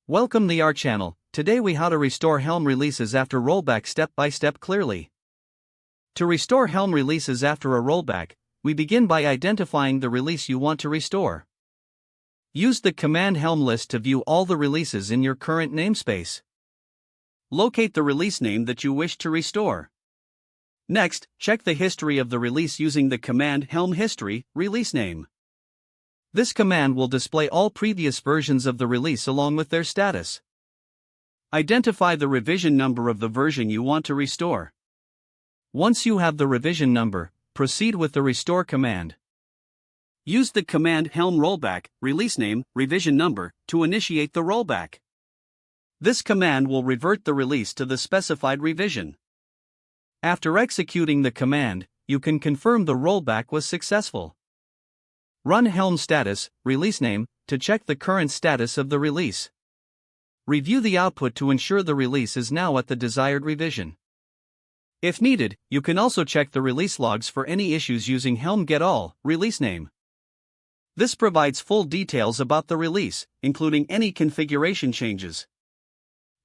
Welcome to our channel. Today we how to restore Helm releases after rollback step by step clearly. To restore Helm releases after a rollback, we begin by identifying the release you want to restore. Use the command Helm list to view all the releases in your current namespace. Locate the release name that you wish to restore. Next, check the history of the release using the command Helm history, release name. This command will display all previous versions of the release along with their status. Identify the revision number of the version you want to restore. Once you have the revision number, proceed with the restore command. Use the command Helm rollback, release name, revision number, to initiate the rollback. This command will revert the release to the specified revision. After executing the command, you can confirm the rollback was successful. Run Helm status, release name, to check the current status of the release. Review the output to ensure the release is now at the desired revision. If needed, you can also check the release logs for any issues using Helm get all, release name. This provides full details about the release, including any configuration changes.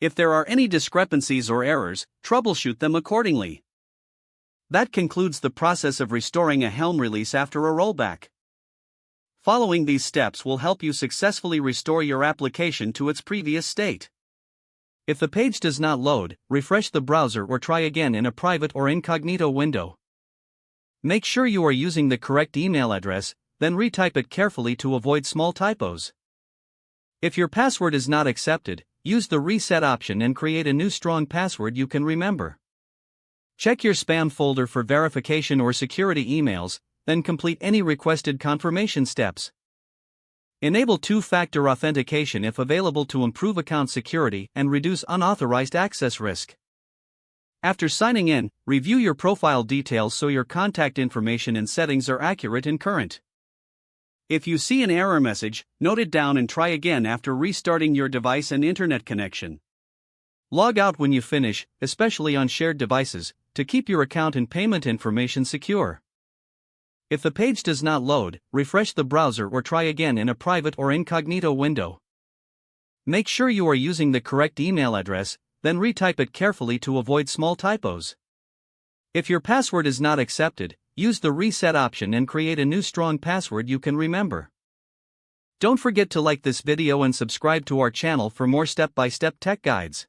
If there are any discrepancies or errors, troubleshoot them accordingly. That concludes the process of restoring a Helm release after a rollback. Following these steps will help you successfully restore your application to its previous state. If the page does not load, refresh the browser or try again in a private or incognito window. Make sure you are using the correct email address, then retype it carefully to avoid small typos. If your password is not accepted, use the reset option and create a new strong password you can remember. Check your spam folder for verification or security emails, then complete any requested confirmation steps. Enable two-factor authentication if available to improve account security and reduce unauthorized access risk. After signing in, review your profile details so your contact information and settings are accurate and current. If you see an error message, note it down and try again after restarting your device and internet connection. Log out when you finish, especially on shared devices, to keep your account and payment information secure. If the page does not load, refresh the browser or try again in a private or incognito window. Make sure you are using the correct email address, then retype it carefully to avoid small typos. If your password is not accepted, use the reset option and create a new strong password you can remember. Don't forget to like this video and subscribe to our channel for more step-by-step tech guides.